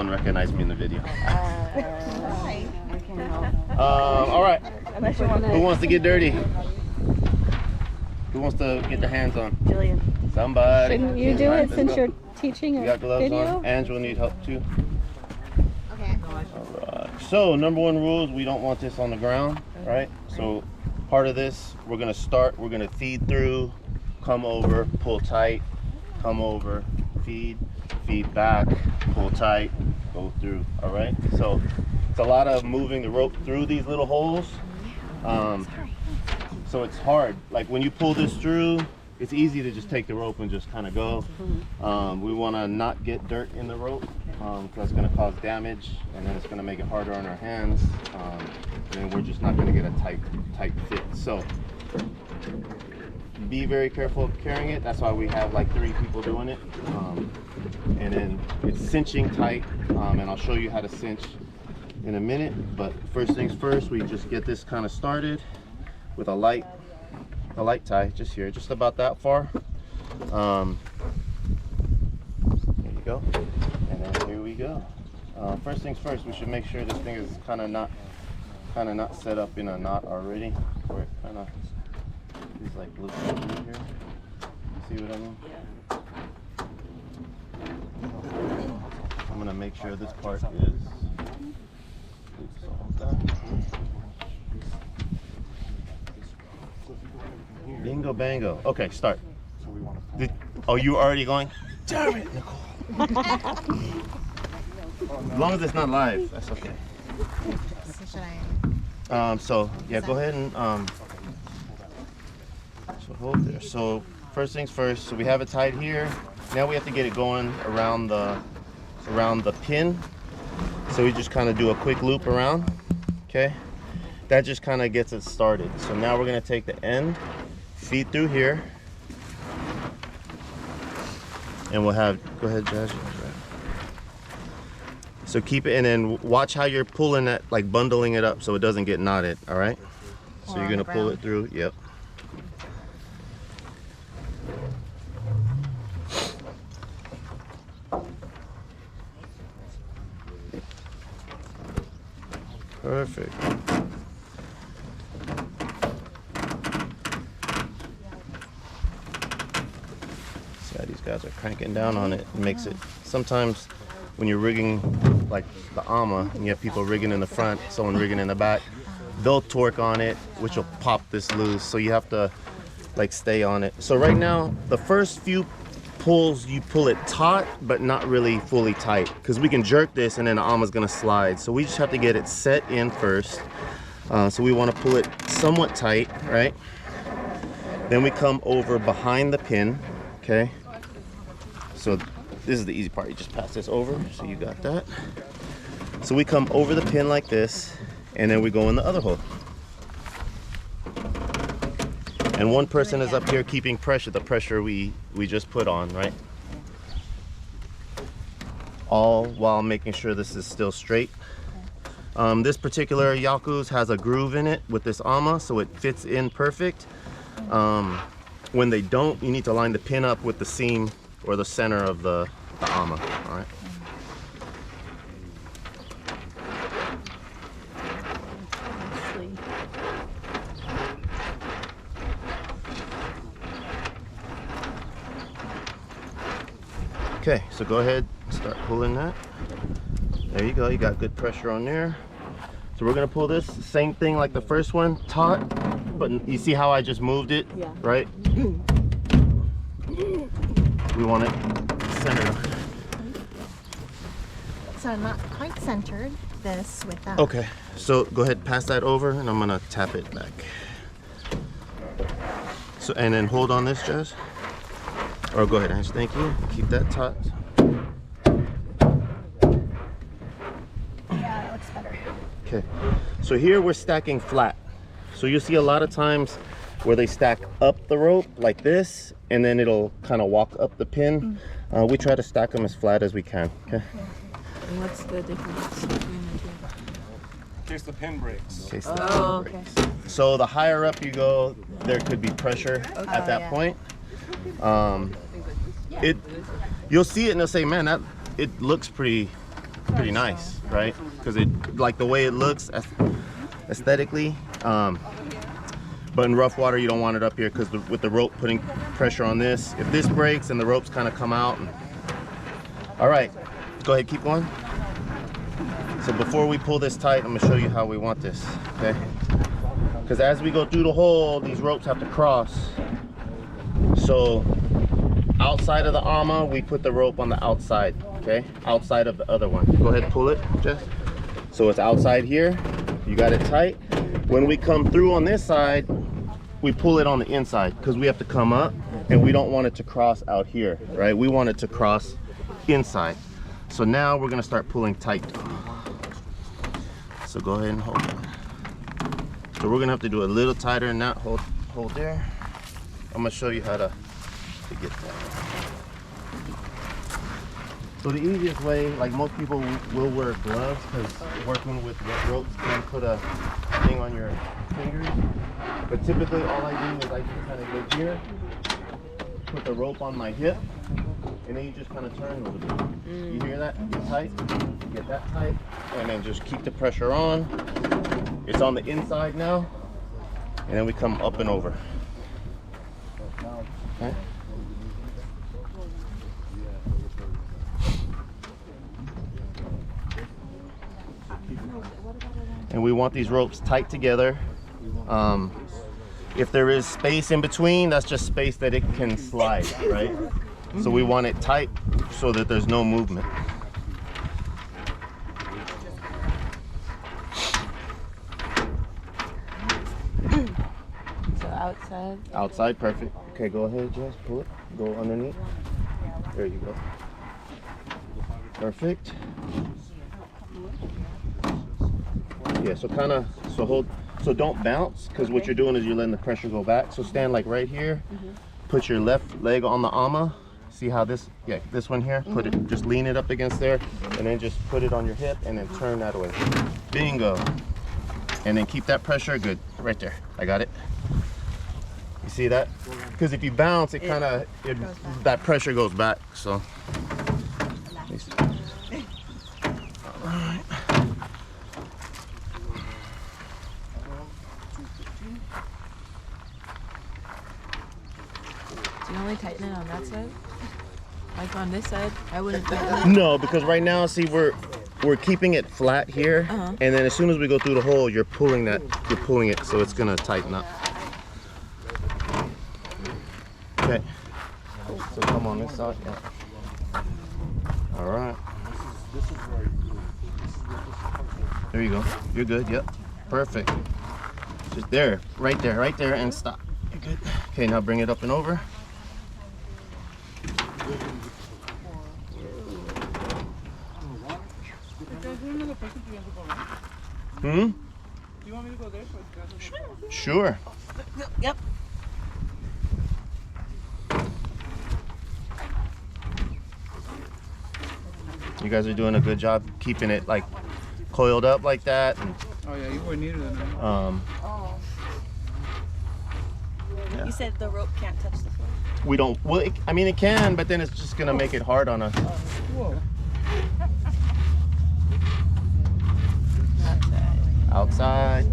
won't recognize me in the video. All right. Who wants to get dirty? Who wants to get their hands on? Jillian. Somebody. Shouldn't you do it since you're teaching You a got gloves video? on? Angela need help too. Okay. Alright. So number one rule is we don't want this on the ground, right? So part of this, we're gonna feed through, come over, pull tight, come over, feed back, pull tight, go through. All right. So it's a lot of moving the rope through these little holes. So it's hard. Like when you pull this through, it's easy to just take the rope and just kind of go. We want to not get dirt in the rope because it's going to cause damage, and then it's going to make it harder on our hands, and then we're just not going to get a tight fit. So be very careful of carrying it. That's why we have like 3 people doing it. And then it's cinching tight, and I'll show you how to cinch in a minute. But first things first, we just get this kind of started with a light tie, just here, just about that far. There you go. And then here we go. First things first, we should make sure this thing is kind of not set up in a knot already, where it kind of is like loose through here. You see what I mean? I'm gonna make sure this part is loose all done. Bingo bango. Okay, start. Oh, you already going? Damn it, Nicole. As long as it's not live, that's okay. So should I? So yeah, go ahead and so hold there. So first things first. So we have it tied here. Now we have to get it going around the pin. So we just kind of do a quick loop around. Okay. That just kind of gets it started. So now we're gonna take the end, feed through here, and we'll have. Go ahead, Jazz. So keep it, and then watch how you're pulling it, like bundling it up so it doesn't get knotted, all right? So you're gonna pull it through, yep. Perfect. See how these guys are cranking down on it. It makes it, sometimes when you're rigging like the AMA and you have people rigging in the front, someone rigging in the back, they'll torque on it, which will pop this loose. So you have to like stay on it. So right now, the first few pulls, you pull it taut, but not really fully tight, because we can jerk this and then the AMA's gonna slide. So we just have to get it set in first. So we wanna pull it somewhat tight, right? Then we come over behind the pin, okay? So this is the easy part. You just pass this over, so you got that. So we come over the pin like this, and then we go in the other hole. And one person is up here keeping pressure, the pressure we just put on, right? All while making sure this is still straight. This particular Yaku's has a groove in it with this AMA, so it fits in perfect. When they don't, you need to line the pin up with the seam or the center of the AMA, all right? Okay, so go ahead, start pulling that. There you go, you got good pressure on there. So we're gonna pull this, same thing like the first one, taut, but you see how I just moved it, yeah, right? We want it centered. So I'm not quite centered this with that. Okay, so go ahead, pass that over, and I'm gonna tap it back. So, and then hold on this, Jazz. Or go ahead, Ange, thank you. Keep that taut. Yeah, that looks better. Okay, so here we're stacking flat. So you'll see a lot of times where they stack up the rope like this, and then it'll kind of walk up the pin. We try to stack them as flat as we can, okay? And what's the difference between the two? In case the pin breaks. Okay, so, Oh, okay. so the higher up you go, there could be pressure at that point. You'll see it and they'll say, man, it looks pretty pretty nice, right? Because it, like the way it looks aesthetically. But in rough water, you don't want it up here because with the rope putting pressure on this, if this breaks and the ropes kind of come out. All right, go ahead, keep going. So before we pull this tight, I'm gonna show you how we want this, okay? Because as we go through the hole, these ropes have to cross. So outside of the AMA, we put the rope on the outside, okay? Outside of the other one. Go ahead and pull it, Jess. So it's outside here, you got it tight. When we come through on this side, we pull it on the inside because we have to come up and we don't want it to cross out here, right? We want it to cross inside. So now we're gonna start pulling tight. So go ahead and hold on. So we're gonna have to do a little tighter than that. Hold there. I'm gonna show you how to get that. So the easiest way, like most people will wear gloves because working with ropes can put a thing on your fingers. But typically all I do is I just kind of go here, put the rope on my hip, and then you just kind of turn a little bit. You hear that? Get tight, get that tight, and then just keep the pressure on. It's on the inside now, and then we come up and over. Okay. And we want these ropes tight together. If there is space in between, that's just space that it can slide, right? So we want it tight so that there's no movement. So outside. Outside, perfect. Okay, go ahead, Jess, pull it. Go underneath. There you go. Perfect. Yeah, so kind of, so hold, so don't bounce, because what you're doing is you're letting the pressure go back. So stand like right here, put your left leg on the AMA. See how this, yeah, this one here, put it, just lean it up against there, and then just put it on your hip, and then turn that way. Bingo. And then keep that pressure, good, right there. I got it. You see that? Because if you bounce, it kind of, that pressure goes back, so. All right. Do you only tighten it on that side? Like on this side? I wouldn't tighten it. No, because right now, see, we're keeping it flat here, and then as soon as we go through the hole, you're pulling it, so it's gonna tighten up. Okay. So come on this side. Yeah. All right. There you go. You're good. Yep. Perfect. Just there, right there, and stop. You're good. Okay, now bring it up and over. Hmm? Do you want me to go there? Sure. Yep. You guys are doing a good job keeping it like coiled up like that. And, oh yeah, you were neater than that. Yeah. You said the rope can't touch the floor? We don't, well, I mean it can, but then it's just gonna make it hard on us. Whoa. Outside.